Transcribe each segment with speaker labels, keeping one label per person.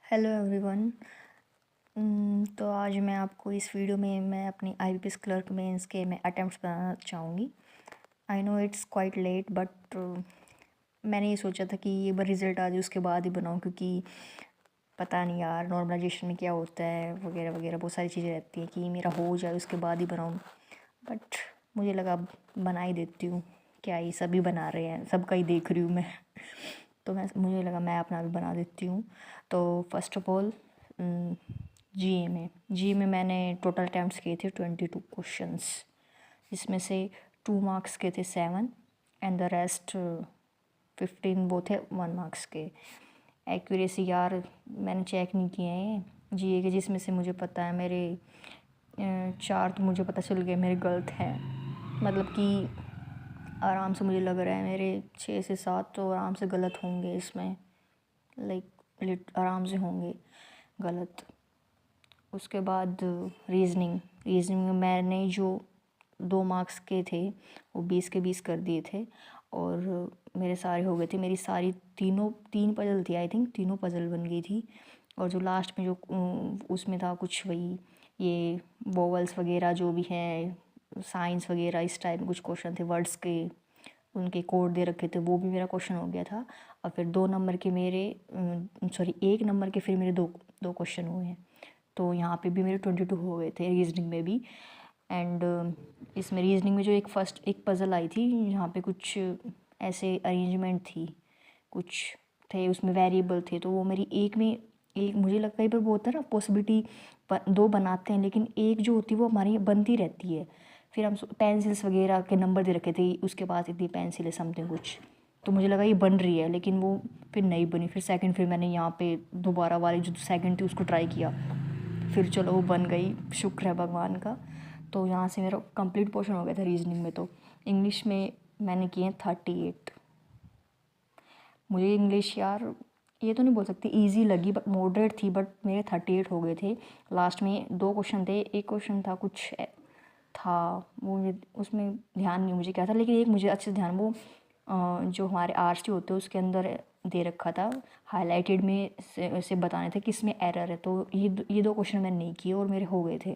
Speaker 1: Hello everyone. तो आज मैं आपको इस वीडियो में मैं अपनी आईबीपीएस क्लर्क मेंस के मैं अटेम्प्ट्स बनाना चाहूँगी। I know it's quite late but मैंने ये सोचा था कि ये बार रिज़ल्ट आ जाए उसके बाद ही बनाऊँ, क्योंकि पता नहीं यार नॉर्मलाइजेशन में क्या होता है वगैरह वगैरह बहुत सारी चीज़ें रहती हैं कि मेरा हो जाए उसके बाद ही बनाऊँ। बट मुझे लगा बना ही देती हूँ, क्या ये सभी बना रहे हैं, सबका ही देख रही हूँ मैं तो मुझे लगा मैं अपना भी बना देती हूँ। तो फर्स्ट ऑफ ऑल जी में मैंने टोटल अटैम्प्ट्स किए थे 22 क्वेश्चंस, जिसमें से 2 मार्क्स के थे 7 एंड द रेस्ट 15 वो थे 1 मार्क्स के। एक्यूरेसी यार मैंने चेक नहीं किए हैं जीए के, जिसमें से मुझे पता है मेरे 4 तो मुझे पता चल गए मेरे गलत हैं, मतलब कि आराम से मुझे लग रहा है मेरे 6 से 7 तो आराम से गलत होंगे इसमें, लाइक आराम से होंगे गलत। उसके बाद रीजनिंग में मैंने जो 2 मार्क्स के थे वो 20 के 20 कर दिए थे और मेरे सारे हो गए थे। मेरी सारी तीन पजल थी, आई थिंक तीनों पजल बन गई थी। और जो लास्ट में जो उसमें था कुछ वही ये वोवल्स वगैरह जो भी है, साइंस वगैरह इस टाइप में कुछ क्वेश्चन थे, वर्ड्स के उनके कोड दे रखे थे, वो भी मेरा क्वेश्चन हो गया था। और फिर 2 नंबर के मेरे 1 नंबर के फिर मेरे दो क्वेश्चन हुए हैं। तो यहाँ पे भी मेरे 22 हो गए थे रीजनिंग में भी। एंड इसमें रीजनिंग में जो एक पज़ल आई थी यहाँ पे कुछ ऐसे अरेंजमेंट थी, कुछ थे उसमें वेरिएबल थे, तो वो मेरी एक मुझे लगता है पर वो होता है ना पॉसिबिलिटी 2 बनाते हैं लेकिन एक जो होती है वो हमारी बनती रहती है। फिर हम पेंसिल्स वगैरह के नंबर दे रखे थे, उसके बाद इतनी पेंसिल है समथिंग कुछ, तो मुझे लगा ये बन रही है लेकिन वो फिर नहीं बनी। फिर मैंने यहाँ पे दोबारा वाली जो सेकंड थी उसको ट्राई किया, फिर चलो वो बन गई, शुक्र है भगवान का। तो यहाँ से मेरा कंप्लीट पोर्शन हो गया था रीजनिंग में। तो इंग्लिश में मैंने किए 38। मुझे इंग्लिश यार ये तो नहीं बोल सकती ईजी लगी बट मॉडरेट थी, बट मेरे 38 हो गए थे। लास्ट में 2 क्वेश्चन थे, एक क्वेश्चन था कुछ था वो मुझे उसमें ध्यान नहीं मुझे क्या था, लेकिन एक मुझे अच्छे से ध्यान वो जो हमारे आरसी होते हैं उसके अंदर दे रखा था, हाईलाइटेड में से बताने थे कि इसमें एरर है। तो ये 2 क्वेश्चन मैंने नहीं किए और मेरे हो गए थे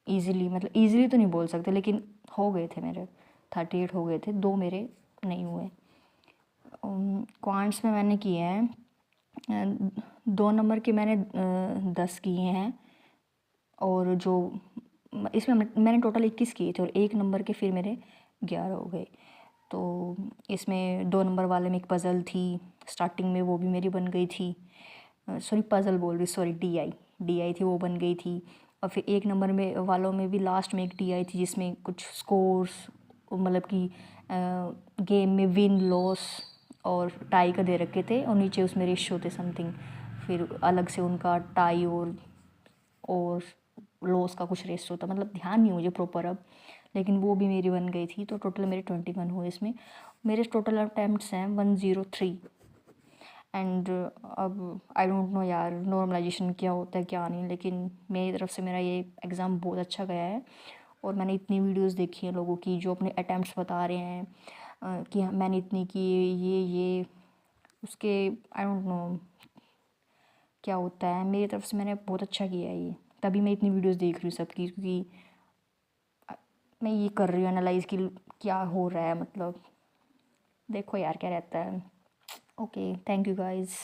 Speaker 1: ईज़िली, मतलब ईज़िली तो नहीं बोल सकते लेकिन हो गए थे मेरे 38 हो गए थे, 2 मेरे नहीं हुए। क्वांट्स में मैंने किए हैं 2 नंबर के मैंने 10 किए हैं और जो इसमें मैंने टोटल 21 किए थे और 1 नंबर के फिर मेरे 11 हो गए। तो इसमें 2 नंबर वाले में एक पज़ल थी स्टार्टिंग में, वो भी मेरी बन गई थी, सॉरी पज़ल बोल रही सॉरी डी आई थी वो बन गई थी। और फिर 1 नंबर में वालों में भी लास्ट में एक डी आई थी जिसमें कुछ स्कोर्स मतलब कि गेम में विन लॉस और टाई का दे रखे थे और नीचे उसमें रेशियो थे समथिंग, फिर अलग से उनका टाई और लॉस का कुछ रेशियो था, मतलब ध्यान नहीं मुझे प्रॉपर अब, लेकिन वो भी मेरी बन गई थी। तो टोटल मेरे 21 हुए इसमें। मेरे टोटल अटैम्प्ट्स हैं 103। एंड अब आई डोंट नो यार नॉर्मलाइजेशन क्या होता है क्या नहीं, लेकिन मेरी तरफ से मेरा ये एग्ज़ाम बहुत अच्छा गया है। और मैंने इतनी वीडियोस देखी हैं लोगों की जो अपने अटैम्प्ट्स बता रहे हैं कि मैंने इतनी की ये उसके आई डोंट नो क्या होता है। मेरी तरफ से मैंने बहुत अच्छा किया है ये, तभी मैं इतनी वीडियोस देख रही हूँ सबकी, क्योंकि मैं ये कर रही हूँ एनालाइज कि क्या हो रहा है, मतलब देखो यार क्या रहता है। Okay, thank you guys.